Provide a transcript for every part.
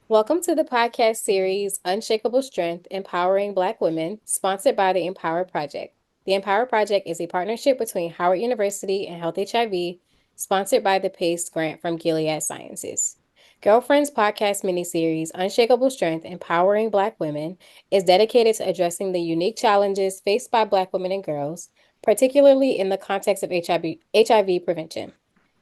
Welcome to the podcast series Unshakable Strength Empowering Black Women, sponsored by the Empower Project. The Empower Project is a partnership between Howard University and Health HIV, sponsored by the PACE grant from Gilead Sciences. Girlfriend's podcast miniseries Unshakable Strength Empowering Black Women is dedicated to addressing the unique challenges faced by Black women and girls, particularly in the context of HIV prevention.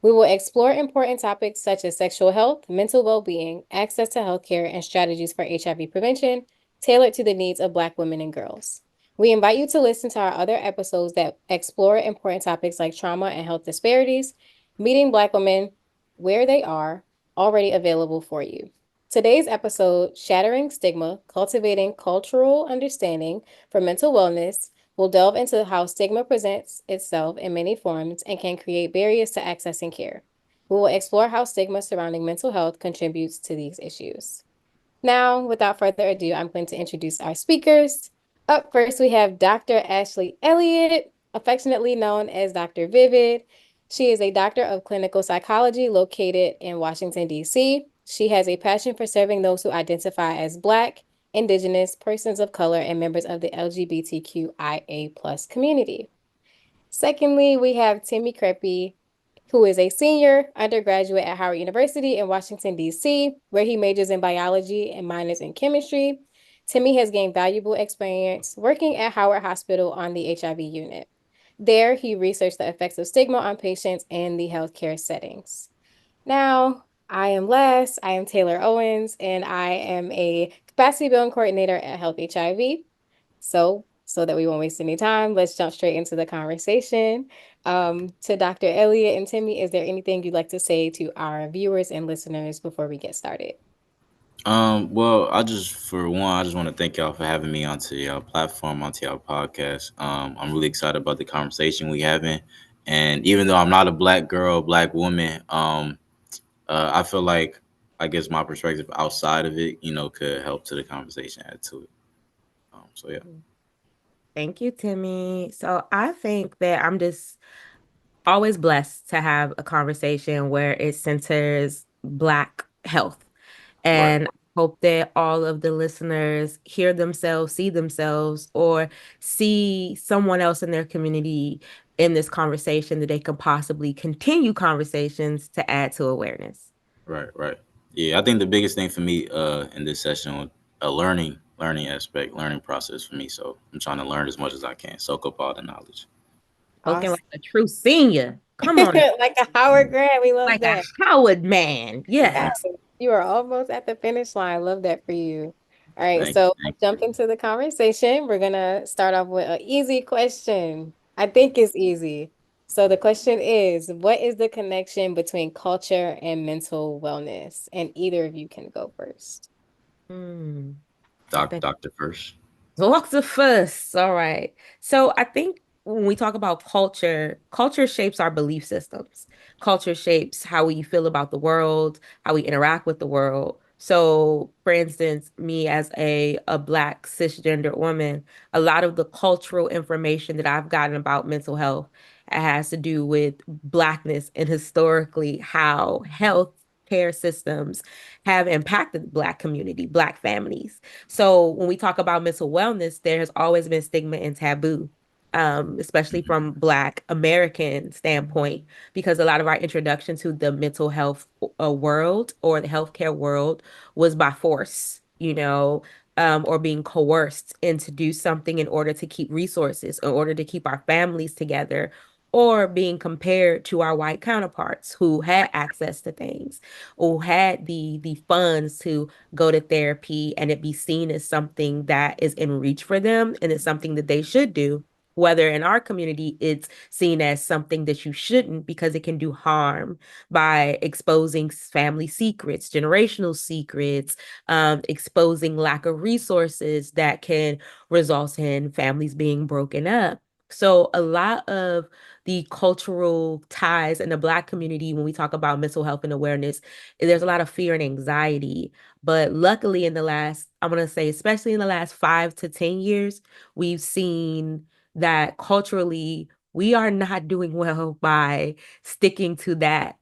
We will explore important topics such as sexual health, mental well being, access to healthcare, and strategies for HIV prevention tailored to the needs of Black women and girls. We invite you to listen to our other episodes that explore important topics like trauma and health disparities, meeting Black women where they are, already available for you. Today's episode, Shattering Stigma Cultivating Cultural Understanding for Mental Wellness, we'll delve into how stigma presents itself in many forms and can create barriers to accessing care. We will explore how stigma surrounding mental health contributes to these issues. Now, without further ado, I'm going to introduce our speakers. Up first, we have Dr. Ashley Elliott, affectionately known as Dr. Vivid. She is a doctor of clinical psychology located in Washington, D.C. She has a passion for serving those who identify as Black, Indigenous, persons of color, and members of the LGBTQIA plus community. Secondly, we have Timmy Creppy, who is a senior undergraduate at Howard University in Washington, D.C., where he majors in biology and minors in chemistry. Timmy has gained valuable experience working at Howard Hospital on the HIV unit. There, he researched the effects of stigma on patients in the healthcare settings. Now, I am Les. I am Taylor Owens, and I am a capacity building coordinator at Health HIV. So that we won't waste any time, let's jump straight into the conversation. To Dr. Elliott and Timmy, is there anything you'd like to say to our viewers and listeners before we get started? Well, I just want to thank y'all for having me onto y'all platform, onto y'all podcast. I'm really excited about the conversation we having, and even though I'm not a black girl, black woman, I feel like I guess my perspective outside of it, could help to the conversation, add to it. So yeah. Thank you, Timmy. So I think that I'm just always blessed to have a conversation where it centers Black health. Right. And I hope that all of the listeners hear themselves, see themselves, or see someone else in their community in this conversation that they can possibly continue conversations to add to awareness. Right. Right. Yeah, I think the biggest thing for me, in this session, was a learning aspect, learning process for me. So I'm trying to learn as much as I can, soak up all the knowledge. Spoken Awesome. like a true senior. Come on, Like a Howard grad, we love like a that. Howard man. Yeah, Yes. you are almost at the finish line. Love that for you. All right, Thank you. so Thank let's jump into the conversation. We're gonna start off with an easy question. I think it's easy. So the question is, what is the connection between culture and mental wellness? And either of you can go first. Hmm. I you, think Doctor First. Doctor first. All right. So I think when we talk about culture, culture shapes our belief systems. Culture shapes how we feel about the world, how we interact with the world. So, for instance, me as a Black cisgender woman, a lot of the cultural information that I've gotten about mental health has to do with Blackness and historically how health care systems have impacted the Black community, Black families. So when we talk about mental wellness, there has always been stigma and taboo, especially Mhm. from Black American standpoint, because a lot of our introduction to the mental health world or the healthcare world was by force, or being coerced into do something in order to keep resources, in order to keep our families together, or being compared to our white counterparts who had access to things, or had the funds to go to therapy and it be seen as something that is in reach for them and it's something that they should do. Whether in our community, it's seen as something that you shouldn't because it can do harm by exposing family secrets, generational secrets, exposing lack of resources that can result in families being broken up. So, a lot of the cultural ties in the Black community, when we talk about mental health and awareness, there's a lot of fear and anxiety. But luckily, in the last, I want to say, especially in the last 5 to 10 years, we've seen that culturally we are not doing well by sticking to that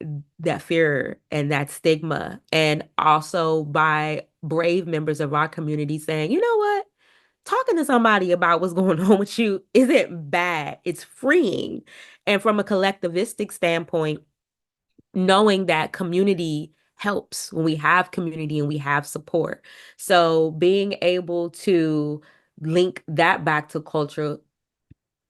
fear and that stigma, and also by brave members of our community saying, you know what, talking to somebody about what's going on with you isn't bad, it's freeing. And from a collectivistic standpoint, knowing that community helps when we have community and we have support. So being able to link that back to culture,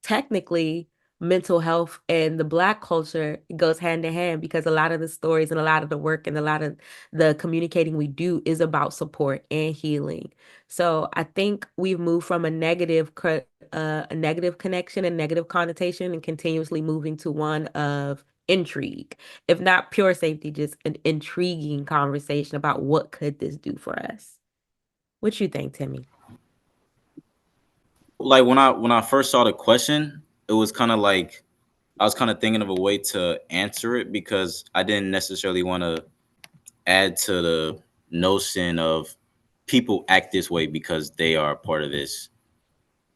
technically mental health and the Black culture goes hand in hand, because a lot of the stories and a lot of the work and a lot of the communicating we do is about support and healing. So I think we've moved from a negative connection and negative connotation, and continuously moving to one of intrigue, if not pure safety, just an intriguing conversation about what could this do for us. What you think, Timmy? Like when I first saw the question, it was kind of like I was kind of thinking of a way to answer it because I didn't necessarily want to add to the notion of people act this way because they are part of this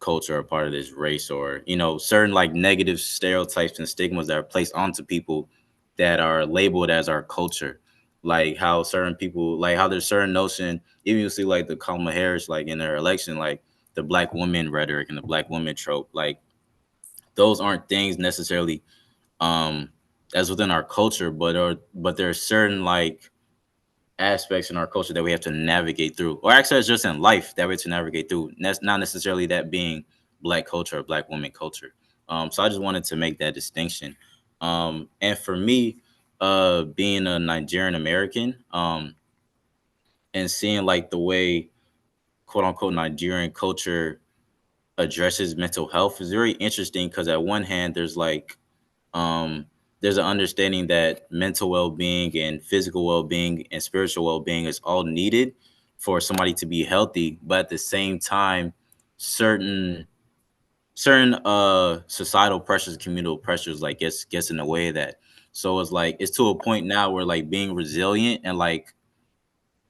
culture or part of this race, or certain like negative stereotypes and stigmas that are placed onto people that are labeled as our culture. Like how certain people, like how there's certain notion, even you see like the Kamala Harris, like in their election, like the black woman rhetoric and the black woman trope, like those aren't things necessarily um as within our culture, but there are certain like aspects in our culture that we have to navigate through, or actually it's just in life that we have to navigate through. And that's not necessarily that being black culture or black woman culture. So I just wanted to make that distinction. And for me, being a Nigerian American, and seeing like the way quote unquote Nigerian culture addresses mental health is very interesting because at one hand um there's an understanding that mental well-being and physical well-being and spiritual well-being is all needed for somebody to be healthy, but at the same time certain societal pressures, communal pressures like gets in the way of that. So it's like it's to a point now where like being resilient and like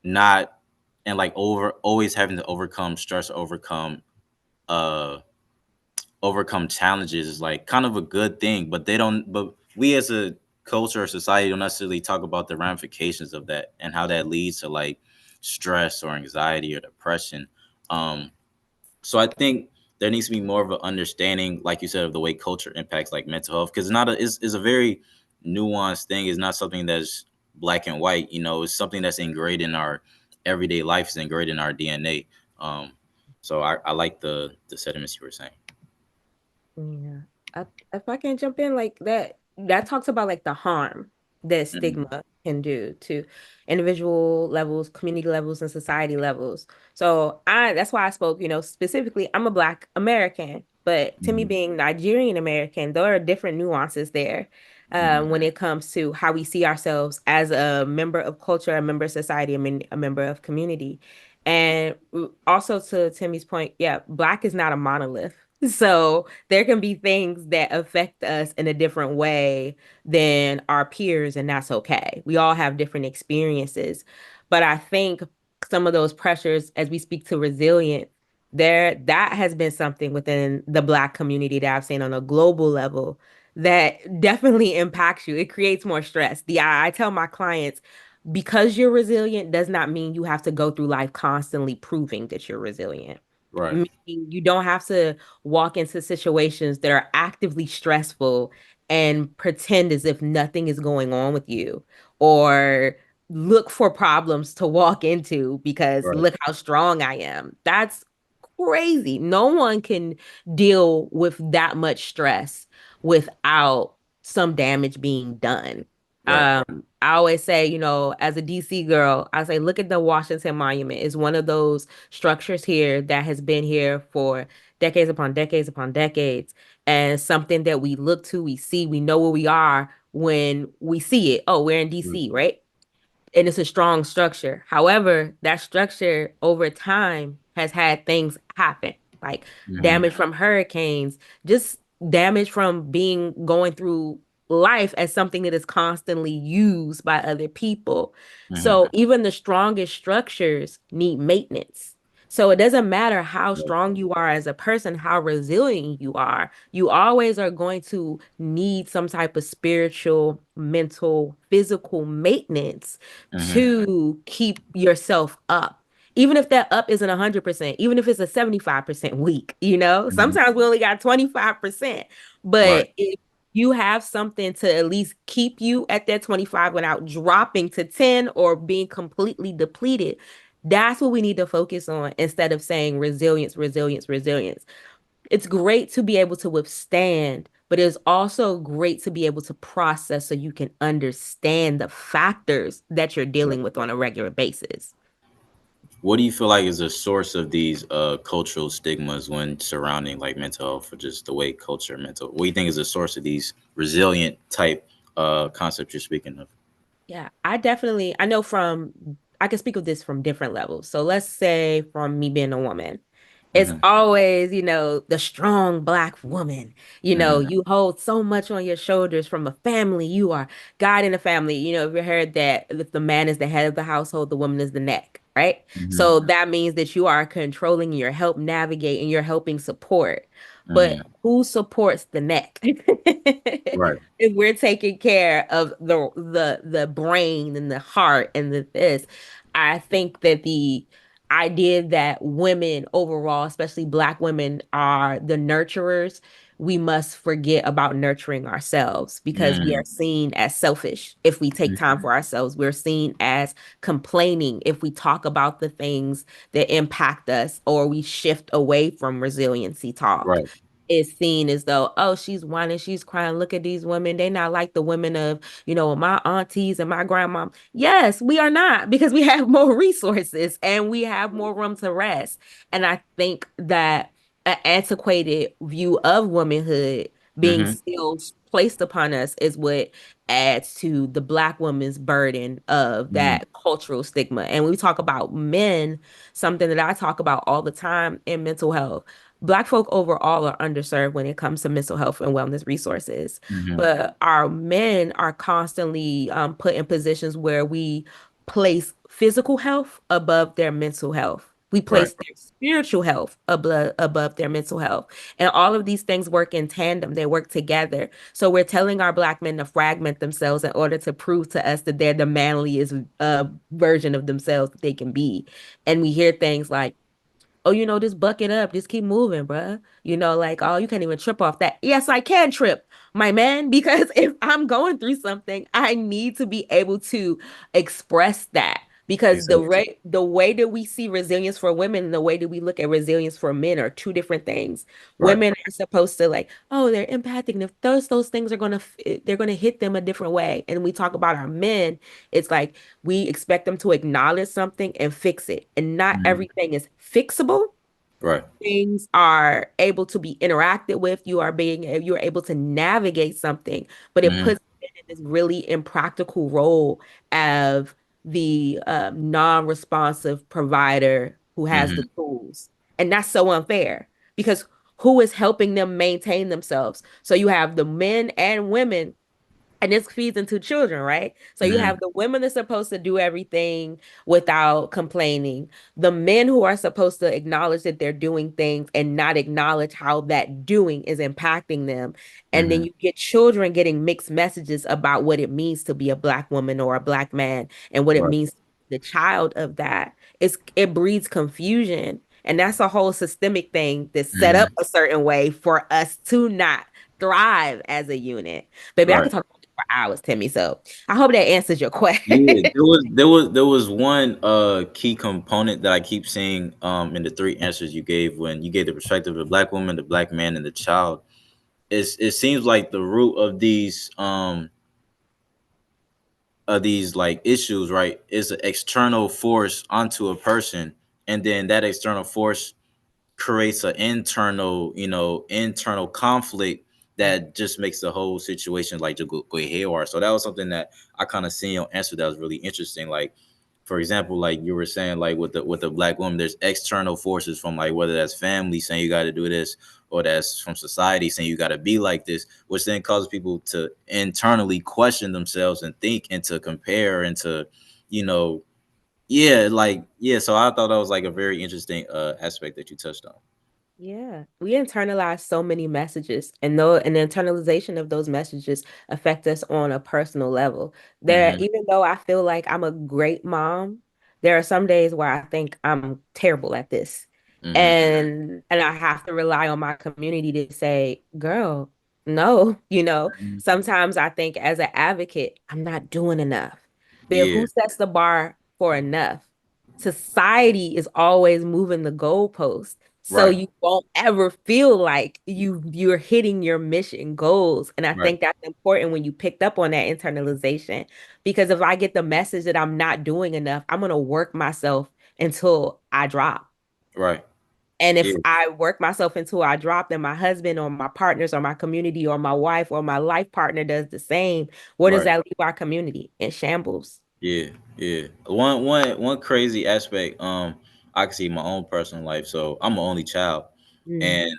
not and like over always having to overcome stress, uh overcome challenges is like kind of a good thing, but we as a culture or society don't necessarily talk about the ramifications of that and how that leads to like stress or anxiety or depression. um so I think there needs to be more of an understanding, like you said, of the way culture impacts like mental health, because it's a very nuanced thing. It's not something that's black and white. It's something that's ingrained in our everyday life. It's ingrained in our DNA. So I like the sentiments you were saying. Yeah. I, if I can jump in, like that talks about like the harm that Mhm. stigma can do to individual levels, community levels, and society levels. So that's why I spoke, specifically, I'm a Black American, but to me Mhm. being Nigerian American, there are different nuances there. Mhm. When it comes to how we see ourselves as a member of culture, a member of society, a member of community. And also to Timmy's point, yeah, Black is not a monolith. So there can be things that affect us in a different way than our peers, and that's okay. We all have different experiences. But I think some of those pressures, as we speak to resilience, that has been something within the Black community that I've seen on a global level that definitely impacts you. It creates more stress. I tell my clients, because you're resilient does not mean you have to go through life constantly proving that you're resilient. Right. Meaning you don't have to walk into situations that are actively stressful and pretend as if nothing is going on with you, or look for problems to walk into because Right. look how strong I am. That's crazy. No one can deal with that much stress without some damage being done. Right. I always say, as a DC girl, I say, look at the Washington Monument. It's one of those structures here that has been here for decades upon decades upon decades, and something that we look to, we see, we know where we are when we see it. Oh, we're in Mhm. DC, right? And it's a strong structure. However, that structure over time has had things happen, like Mhm. damage from hurricanes, just damage from being going through life as something that is constantly used by other people. Mhm. So even the strongest structures need maintenance. So it doesn't matter how Right. strong you are as a person, how resilient you always are going to need some type of spiritual, mental, physical maintenance Mm-hmm. to keep yourself up. Even if that up isn't 100%, even if it's a 75% week, Mm-hmm. sometimes we only got 25%. Right. But if you have something to at least keep you at that 25 without dropping to 10 or being completely depleted, that's what we need to focus on instead of saying resilience, resilience, resilience. It's great to be able to withstand, but it's also great to be able to process so you can understand the factors that you're Right. dealing with on a regular basis. What do you feel like is the source of these cultural stigmas when surrounding like mental health or just the way culture mental? What do you think is the source of these resilient type concepts you're speaking of? Yeah, I know I can speak of this from different levels. So let's say from me being a woman, it's Mm-hmm. always, the strong black woman. Mm-hmm. You hold so much on your shoulders from a family. You are guiding the family. If you heard that if the man is the head of the household, the woman is the neck, right? Mm-hmm. So that means that you are controlling, you're help navigate, and you're helping support. But Mm-hmm. who supports the neck? Right. If we're taking care of the brain and the heart and the this, I think that the idea that women overall, especially Black women, are the nurturers, we must forget about nurturing ourselves because we Mm-hmm. are seen as selfish if we take time for ourselves. We're seen as complaining if we talk about the things that impact us or we shift away from resiliency talk. Right. Is seen as though, oh, she's whining, she's crying. Look at these women. They not like the women of, my aunties and my grandma. Yes, we are not because we have more resources and we have more room to rest. And I think that an antiquated view of womanhood being Mm-hmm. still placed upon us is what adds to the Black woman's burden of Mm-hmm. that cultural stigma. And when we talk about men, something that I talk about all the time in mental health, Black folk overall are underserved when it comes to mental health and wellness resources. Mm-hmm. But our men are constantly put in positions where we place physical health above their mental health. We Right. place their spiritual health above their mental health. And all of these things work in tandem, they work together. So we're telling our Black men to fragment themselves in order to prove to us that they're the manliest version of themselves that they can be. And we hear things like, oh, just buck it up, just keep moving, bruh. Like, oh, you can't even trip off that. Yes, I can trip, my man, because if I'm going through something, I need to be able to express that. Because Exactly. the way that we see resilience for women and the way that we look at resilience for men are two different things. Right. Women are supposed to like, oh, they're empathic, and if those things are they're gonna hit them a different way. And we talk about our men, it's like we expect them to acknowledge something and fix it. And not Mm-hmm. everything is fixable. Right. Things are able to be interacted with. You're able to navigate something, but it Mm-hmm. puts it in this really impractical role of the non-responsive provider who has Mm-hmm. the tools. And that's so unfair because who is helping them maintain themselves? So you have the men and women, and this feeds into children, right? So you Mm-hmm. have the women that's supposed to do everything without complaining, the men who are supposed to acknowledge that they're doing things and not acknowledge how that doing is impacting them. And then Mm-hmm. you get children getting mixed messages about what it means to be a Black woman or a Black man and what it Right. means to be the child of that. It breeds confusion. And that's a whole systemic thing that's set up Mm-hmm. a certain way for us to not thrive as a unit. Baby, I Right. could talk for hours, Timmy. So I hope that answers your question. Yeah, there was one key component that I keep seeing in the three answers you gave when you gave the perspective of the black woman, the black man, and the child. It seems like the root of these like issues, right, is an external force onto a person, and then that external force creates an internal, internal conflict that just makes the whole situation like to go haywire. So that was something that I kind of seen your answer that was really interesting. Like, for example, like you were saying, like with the black woman, there's external forces from like whether that's family saying you got to do this, or that's from society saying you got to be like this, which then causes people to internally question themselves and think and to compare and to, you know, yeah, like yeah. So I thought that was like a very interesting aspect that you touched on. Yeah, we internalize so many messages, and though and the internalization of those messages affect us on a personal level. There, Mm-hmm. even though I feel like I'm a great mom, there are some days where I think I'm terrible at this, Mm-hmm. and I have to rely on my community to say, "Girl, no." Sometimes I think as an advocate, I'm not doing enough. But Yeah. who sets the bar for enough? Society is always moving the goalpost. So Right. you won't ever feel like you're hitting your mission goals. And I Right. think that's important when you picked up on that internalization. Because if I get the message that I'm not doing enough, I'm gonna work myself until I drop. Right. And if Yeah. I work myself until I drop, then my husband or my partners or my community or my wife or my life partner does the same. Where does Right. that leave our community? In shambles. Yeah. Yeah. One crazy aspect. I can see in my own personal life. So I'm an only child, Mm, and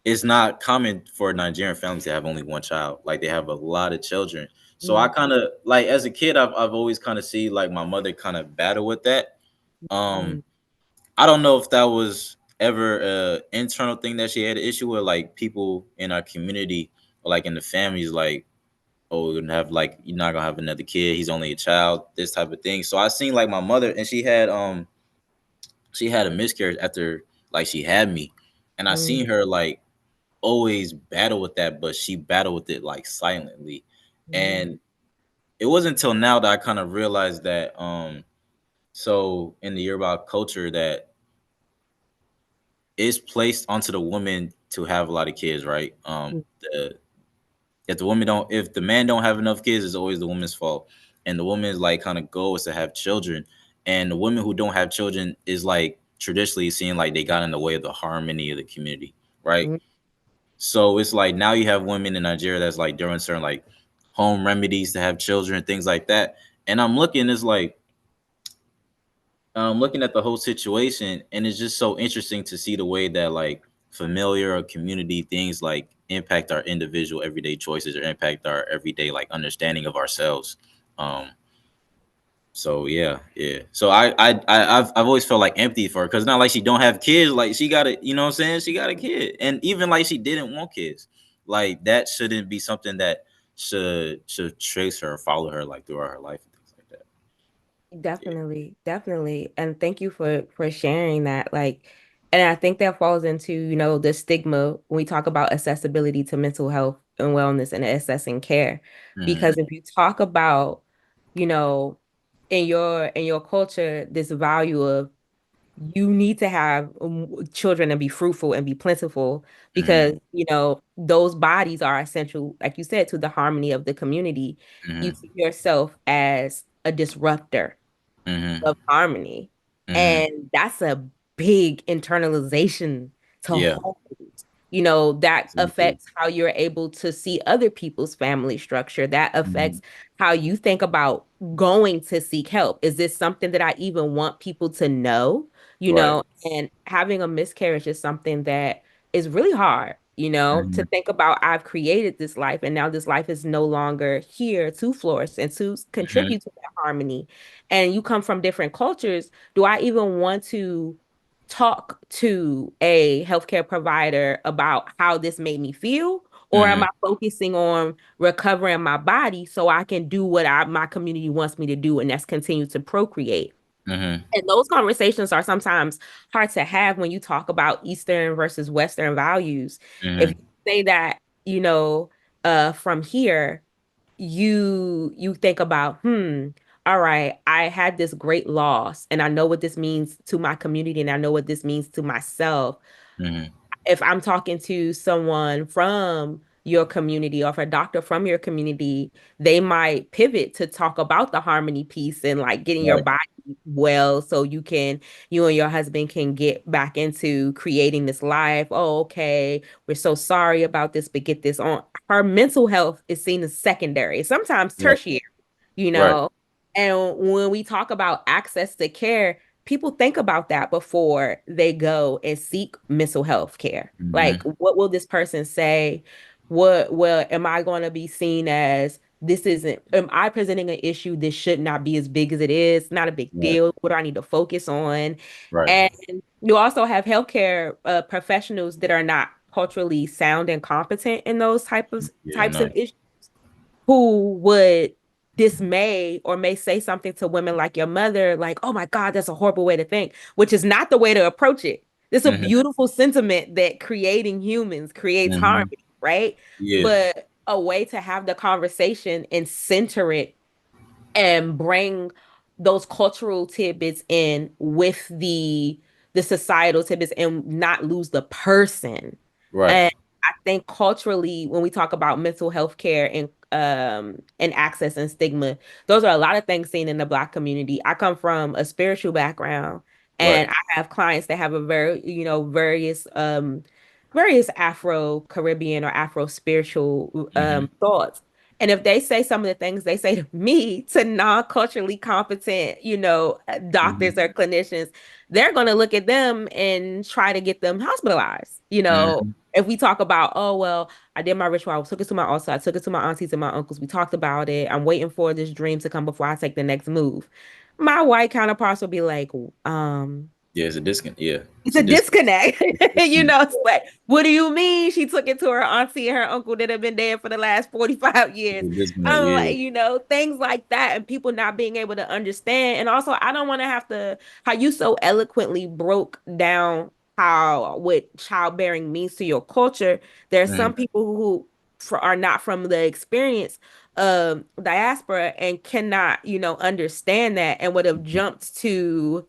it's not common for Nigerian families to have only one child. Like they have a lot of children. So I mm, kind of like as a kid, I've always kind of see like my mother kind of battle with that. mm, Um, I don't know if that was ever a internal thing that she had an issue with, like people in our community or like in the families, like, oh, we're gonna have like you're not gonna have another kid. He's only a child. This type of thing. So I seen like my mother, and she had a miscarriage after like she had me, and I mm, seen her like always battle with that, but she battled with it like silently. mm, And it wasn't until now that I kind of realized that so in the Yoruba culture that it's placed onto the woman to have a lot of kids, right? mm, The if the woman don't if the man don't have enough kids, it's always the woman's fault. And the woman's like kind of goal is to have children. And the women who don't have children is like traditionally seen like they got in the way of the harmony of the community, right? mm. So it's like now you have women in Nigeria that's like doing certain like home remedies to have children, things like that. And I'm looking, it's like looking at the whole situation, and it's just so interesting to see the way that like familiar or community things like impact our individual everyday choices or impact our everyday like understanding of ourselves. Um, so yeah, yeah. So I've always felt like empty for her because not like she don't have kids, like she got a you know what I'm saying, she got a kid, and even like she didn't want kids, like that shouldn't be something that should trace her or follow her like throughout her life and things like that. Definitely, definitely. And thank you for sharing that. Like, and I think that falls into, the stigma when we talk about accessibility to mental health and wellness and assessing care. Hmm. Because if you talk about, you know, in your culture, this value of you need to have children and be fruitful and be plentiful Hmm. because those bodies are essential, like you said, to the harmony of the community. You Hmm. see yourself as a disruptor Hmm. of harmony. Hmm. And that's a big internalization to Yeah. hold. That Exactly. affects how you're able to see other people's family structure. That Hmm. affects how you think about going to seek help. Is this something that I even want people to know? Right. And having a miscarriage is something that is really hard, to Hmm. think about. I've created this life, and now this life is no longer here to flourish and to Hmm. contribute to that harmony. And you come from different cultures. Do I even want to talk to a healthcare provider about how this made me feel? Or am Hmm. I focusing on recovering my body so I can do what my community wants me to do, and that's continue to procreate? Hmm. And those conversations are sometimes hard to have when you talk about Eastern versus Western values. If Hmm. you say that, from here, you think about, all right, I had this great loss and I know what this means to my community and I know what this means to myself. Hmm. If I'm talking to someone from your community or if a doctor from your community, they might pivot to talk about the harmony piece and like getting your Right. body well so you and your husband can get back into creating this life. Oh, okay, we're so sorry about this, but get this on. Her mental health is seen as secondary, sometimes Right. tertiary, you Right. know. And when we talk about access to care, people think about that before they go and seek mental health care. Hmm. Like, what will this person say? What am I going to be seen as this isn't, am I presenting an issue? This should not be as big as it is. Not a big Right. deal. What do I need to focus on? Right. And you also have healthcare professionals that are not culturally sound and competent in those Yeah. types of Nice. issues, who would dismay or may say something to women like your mother, like, oh my God, that's a horrible way to think, which is not the way to approach it. It's a Hmm. beautiful sentiment that creating humans creates Hmm. harmony, right? Yeah. But a way to have the conversation and center it and bring those cultural tidbits in with the societal tidbits and not lose the person. Right. And I think culturally, when we talk about mental health care and access and stigma, those are a lot of things seen in the Black community. I come from a spiritual background, Right. and I have clients that have a very, various Afro Caribbean or Afro spiritual Hmm. thoughts. And if they say some of the things they say to me to non-culturally competent, doctors Hmm. or clinicians, they're going to look at them and try to get them hospitalized. Hmm. If we talk about, oh, well, I did my ritual, I took it to my altar, I took it to my aunties and my uncles, we talked about it. I'm waiting for this dream to come before I take the next move. My white counterparts will be like, Yeah. It's a disconnect. Yeah. it's It's a a disconnect. disconnect. It's like, what do you mean? She took it to her auntie and her uncle that have been dead for the last 45 It's years. a disconnect. I'm Yeah. like, things like that, and people not being able to understand. And also, I don't want to have to, how you so eloquently broke down how what childbearing means to your culture. There are some Hmm. people who are not from the experience of diaspora and cannot, understand that, and would have jumped to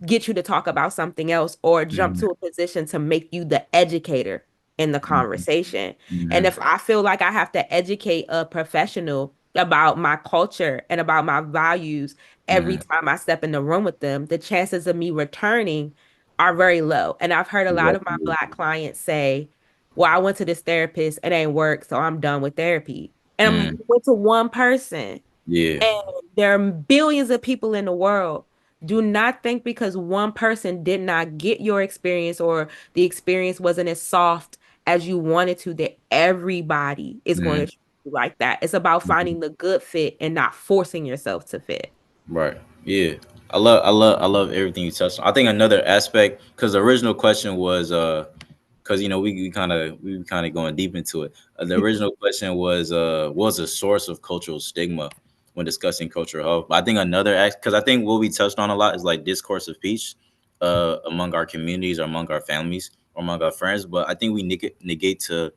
get you to talk about something else or jump Hmm. to a position to make you the educator in the conversation. And Hmm. if I feel like I have to educate a professional about my culture and about my values every Hmm. time I step in the room with them, the chances of me returning are very low. And I've heard a lot of my Exactly. Black clients say, well, I went to this therapist, it ain't work, so I'm done with therapy. And I'm like, Mm. you went to one person. Yeah. And there are billions of people in the world. Do not think because one person did not get your experience or the experience wasn't as soft as you wanted to, that everybody is going to Mm. treat you like that. It's about finding the good fit and not forcing yourself to fit. Right. Yeah. I love everything you touched on. I think another aspect, because the original question was because we kind of going deep into it. The original question was a source of cultural stigma when discussing cultural health. But I think another because I think what we touched on a lot is like discourse of peace among our communities or among our families or among our friends. But I think we negate to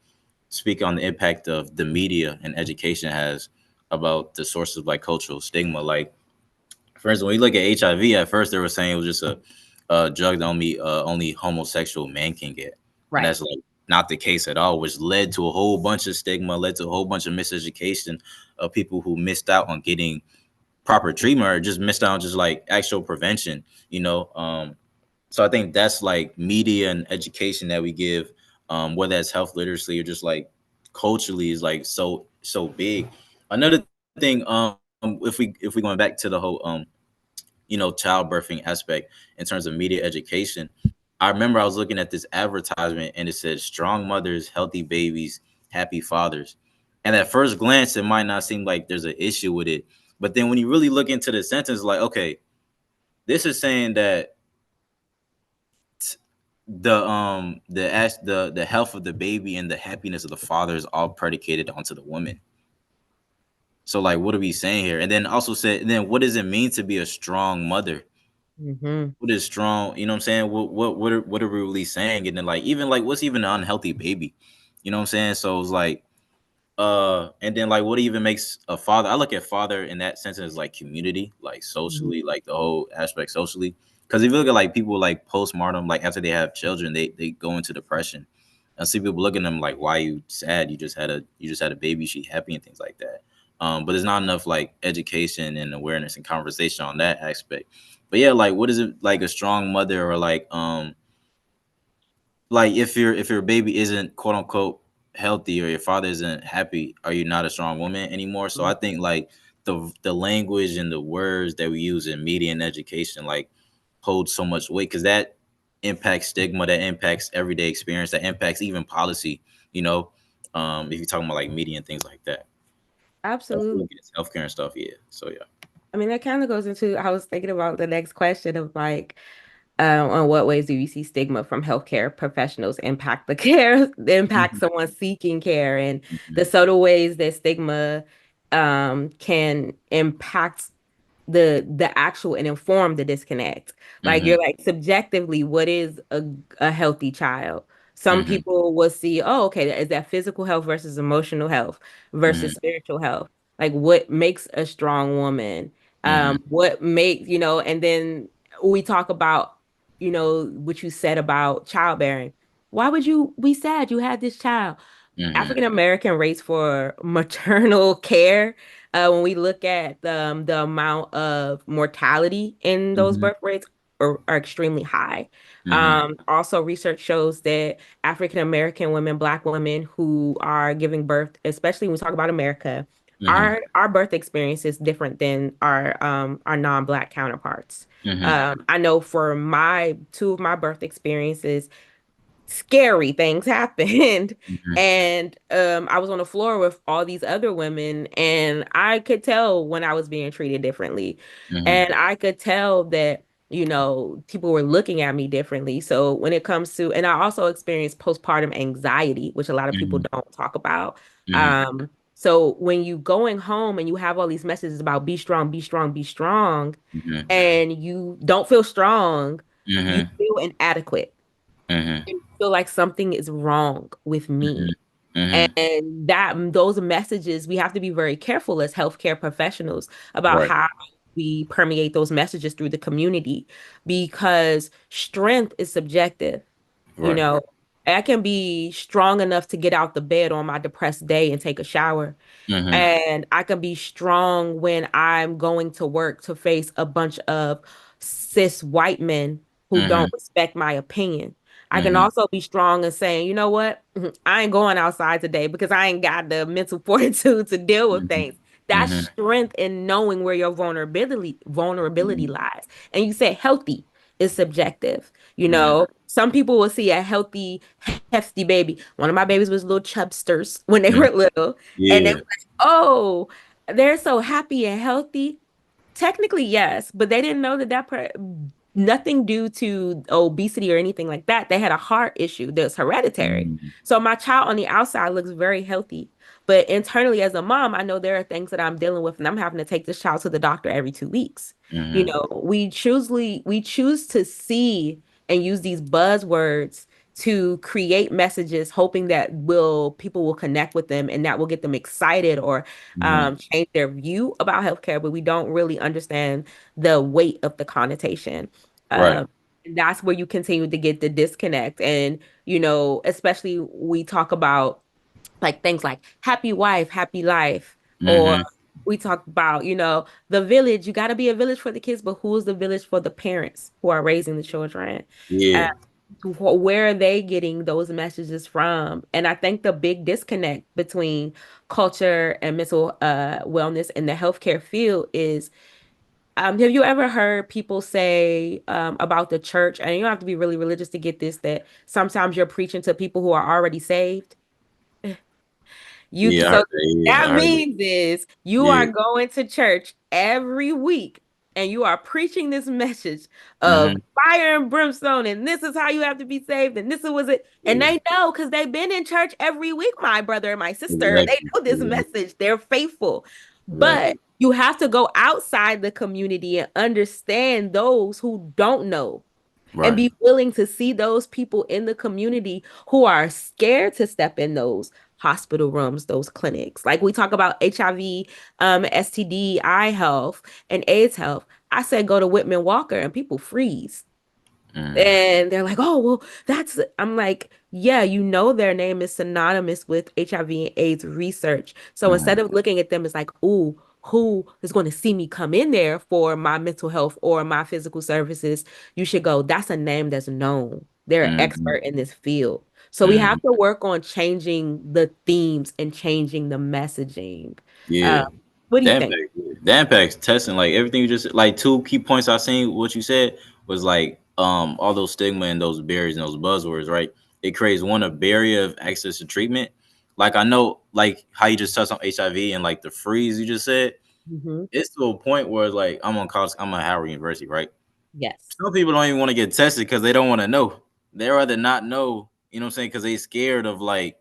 speak on the impact of the media and education has about the sources of like cultural stigma. Like for instance, when you look at HIV, at first they were saying it was just a drug that only homosexual men can get, and Right. that's like not the case at all, which led to a whole bunch of stigma, led to a whole bunch of miseducation of people who missed out on getting proper treatment or just missed out on just like actual prevention. You know, so I think that's like media and education that we give, whether that's health literacy or just like culturally, is like so big. Another thing, if we going back to the whole childbirthing aspect in terms of media education, I remember I was looking at this advertisement and it said strong mothers, healthy babies, happy fathers. And at first glance, it might not seem like there's an issue with it. But then when you really look into the sentence, like, okay, this is saying that the health of the baby and the happiness of the father is all predicated onto the woman. So like what are we saying here? And then also said, then what does it mean to be a strong mother? Mm-hmm. What is strong? You know what I'm saying? What are we really saying? And then like even like what's even an unhealthy baby? You know what I'm saying? So it's like and then like what even makes a father? I look at father in that sense as like community, like Mm-hmm. socially, like the whole aspect socially. Because if you look at like people like postpartum, like after they have children, they go into depression. I see people looking at them like, why are you sad? You just had a baby, she happy and things like that. But there's not enough like education and awareness and conversation on that aspect. But yeah, like what is it like a strong mother or like if your baby isn't quote unquote healthy or your father isn't happy, are you not a strong woman anymore? So I think like the language and the words that we use in media and education like hold so much weight because that impacts stigma, that impacts everyday experience, that impacts even policy, you know, if you're talking about like media and things like that. Absolutely. against healthcare and stuff. Yeah. So yeah. I mean, that kind of goes into, I was thinking about the next question of like, on what ways do you see stigma from healthcare professionals impact the care, impact Mhm. someone seeking care, and the Mhm. subtle ways that stigma can impact the actual and inform the disconnect. Like Mhm. you're like subjectively, what is a healthy child? Some Mhm. people will see, oh, okay, is that physical health versus emotional health versus Mhm. spiritual health? Like what makes a strong woman? Mhm. What makes, and then we talk about, what you said about childbearing. Why would you be sad you had this child? Mhm. African American rates for maternal care, when we look at the amount of mortality in those Mhm. birth rates are extremely high. Mhm. Also, research shows that African American women, Black women who are giving birth, especially when we talk about America, Mhm. our birth experience is different than our non-Black counterparts. Mhm. I know for my two of my birth experiences, scary things happened. Mhm. And I was on the floor with all these other women, and I could tell when I was being treated differently. Mhm. And I could tell that, people were looking at me differently. So when it comes to, and I also experienced postpartum anxiety, which a lot of people Mhm. don't talk about. Mhm. So when you going home and you have all these messages about be strong, be strong, be strong, Mhm. and you don't feel strong, you Mhm. feel inadequate, Mhm. and feel like something is wrong with Mhm. me. Mhm. And those messages, we have to be very careful as healthcare professionals about Right. how we permeate those messages through the community, because strength is subjective. You Right. know, I can be strong enough to get out the bed on my depressed day and take a shower. Mhm. And I can be strong when I'm going to work to face a bunch of cis white men who Mhm. don't respect my opinion. I can Mhm. also be strong and saying, you know what? I ain't going outside today because I ain't got the mental fortitude to deal with Mhm. things. That's Mhm. strength in knowing where your vulnerability Mhm. lies. And you said healthy is subjective. Mhm. Some people will see a healthy, hefty baby. One of my babies was little chubsters when they Mhm. were little, and they Yeah. were like, "Oh, they're so happy and healthy." Technically, yes, but they didn't know nothing due to obesity or anything like that. They had a heart issue that's hereditary. Mhm. So my child on the outside looks very healthy, but internally as a mom, I know there are things that I'm dealing with, and I'm having to take this child to the doctor every 2 weeks. Mhm. We choose to see and use these buzzwords to create messages, hoping that will people will connect with them and that will get them excited or Mhm. change their view about healthcare, but we don't really understand the weight of the connotation. Right. And that's where you continue to get the disconnect. And, especially we talk about like things like happy wife, happy life, or Mhm. we talk about, the village. You got to be a village for the kids, but who's the village for the parents who are raising the children? Uh, Yeah. where are they getting those messages from? And I think the big disconnect between culture and mental wellness in the healthcare field is, have you ever heard people say about the church, and you don't have to be really religious to get this, that sometimes you're preaching to people who are already saved? Yeah. I So heard that. Yeah. that I heard that. means is you Yeah. are going to church every week and you are preaching this message of Mhm. fire and brimstone, and this is how you have to be saved, and this was it. And Yeah. they know because they've been in church every week, my brother and my sister. They Exactly. know this Yeah. message. They're faithful. But Exactly. you have to go outside the community and understand those who don't know, and Right. be willing to see those people in the community who are scared to step in those hospital rooms, those clinics. Like we talk about HIV, STD, eye health, and AIDS health. I said go to Whitman Walker, and people freeze. Mhm. And they're like, oh, well, I'm like, yeah, their name is synonymous with HIV and AIDS research. So Mhm. instead of looking at them as like, ooh, who is going to see me come in there for my mental health or my physical services, you should go, that's a name that's known. They're an Mhm. expert in this field. So we have Mhm. to work on changing the themes and changing the messaging. Uh, Yeah. what do you The think? impact. Yeah. The impact's testing. Like everything you just like two key points I seen what you said was like all those stigma and those barriers and those buzzwords, right? It creates one a barrier of access to treatment, like I know, like how you just touched on HIV and like the freeze you just said. Hmm. It's to a point where it's like I'm on college, I'm at Howard University, right? Yes. Some people don't even want to get tested because they don't want to know. They rather not know, you know what I'm saying? Because they scared of like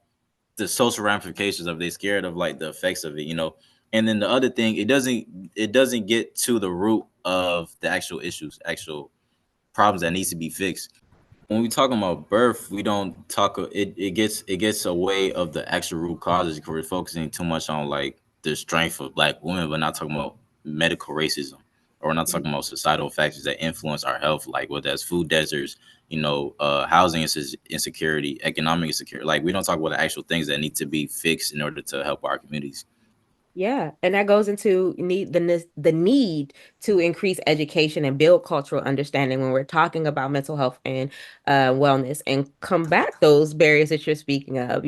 the social ramifications of it. They scared of like the effects of it, you know. And then the other thing, it doesn't get to the root of the actual issues, actual problems that needs to be fixed. When we talking about birth, we don't talk. It gets away of the actual root causes because we're focusing too much on like the strength of Black women, but not talking about medical racism, or we're not talking about societal factors that influence our health, like whether that's food deserts, housing insecurity, economic insecurity. Like we don't talk about the actual things that need to be fixed in order to help our communities. Yeah, and that goes into the need to increase education and build cultural understanding when we're talking about mental health and wellness and combat those barriers that you're speaking of.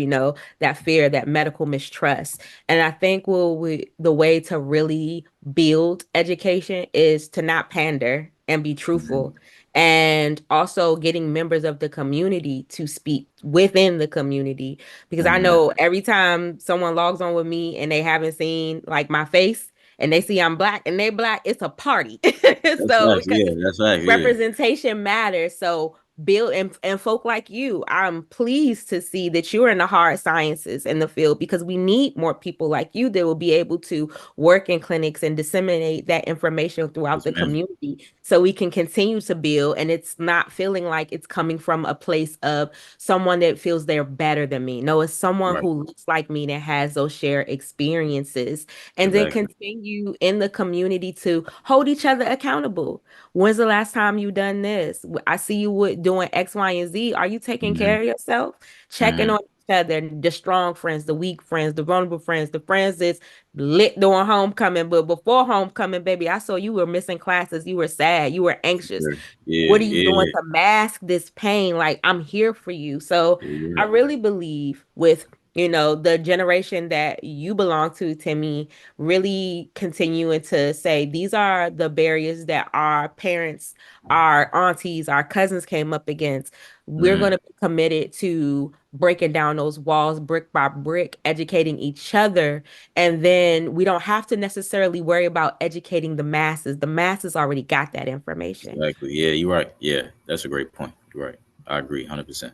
That fear, that medical mistrust, and I think the way to really build education is to not pander and be Mhm. truthful, and also getting members of the community to speak within the community because I Mhm. know every time someone logs on with me and they haven't seen like my face and they see I'm black and they black, it's a party. That's So facts. Yeah, because that's facts. Yeah. representation matters. So build and folk like you, I'm pleased to see that you're in the hard sciences in the field because we need more people like you that will be able to work in clinics and disseminate that information throughout Yes, the ma'am. community so we can continue to build and it's not feeling like it's coming from a place of someone that feels they're better than me. No, it's someone Right. who looks like me that has those shared experiences and then Exactly. continue in the community to hold each other accountable. When's the last time you done this? I see you doing X, Y, and Z. Are you taking Hmm. care of yourself? Checking Hmm. on each other, the strong friends, the weak friends, the vulnerable friends, the friends that's lit during homecoming. But before homecoming, baby, I saw you were missing classes. You were sad. You were anxious. Sure. Yeah. What are you doing Yeah. to mask this pain? Like, I'm here for you. So I Yeah. really believe with the generation that you belong to, Timmy, really continuing to say these are the barriers that our parents, our aunties, our cousins came up against. We're going Hmm. to be committed to breaking down those walls brick by brick, educating each other. And then we don't have to necessarily worry about educating the masses. The masses already got that information. Exactly. Yeah, you're right. Yeah, that's a great point. You're right. I agree 100%.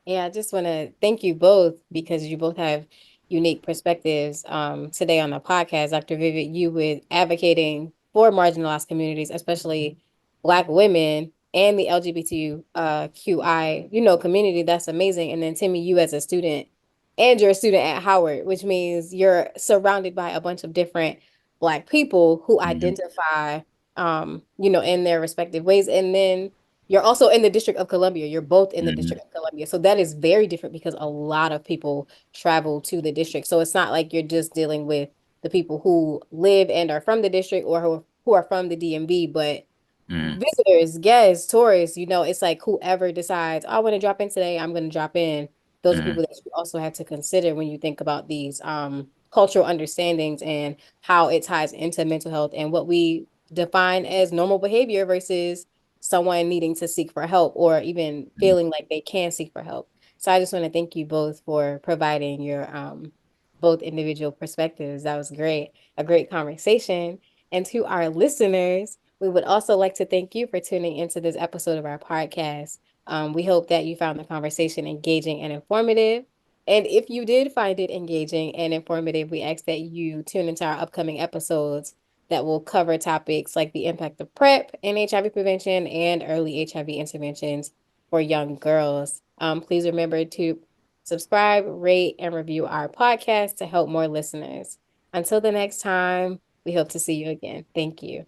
Yeah, I just want to thank you both because you both have unique perspectives today on the podcast. Dr. Vivid, you with advocating for marginalized communities, especially Black women and the LGBTQI, community. That's amazing. And then Timmy, you as a student, and you're a student at Howard, which means you're surrounded by a bunch of different Black people who Hmm. identify, in their respective ways. And then you're also in the District of Columbia. You're both in the Hmm. District of Columbia. So that is very different because a lot of people travel to the district. So it's not like you're just dealing with the people who live and are from the district or who are from the DMV, but Hmm. visitors, guests, tourists, it's like whoever decides, "Oh, I want to drop in today, I'm going to drop in." Those are Hmm. people that you also have to consider when you think about these cultural understandings and how it ties into mental health and what we define as normal behavior versus someone needing to seek for help or even feeling like they can seek for help. So I just want to thank you both for providing your both individual perspectives. That was great. A great conversation. And to our listeners, we would also like to thank you for tuning into this episode of our podcast. We hope that you found the conversation engaging and informative. And if you did find it engaging and informative, we ask that you tune into our upcoming episodes that will cover topics like the impact of PrEP and HIV prevention and early HIV interventions for young girls. Please remember to subscribe, rate, and review our podcast to help more listeners. Until the next time, we hope to see you again. Thank you.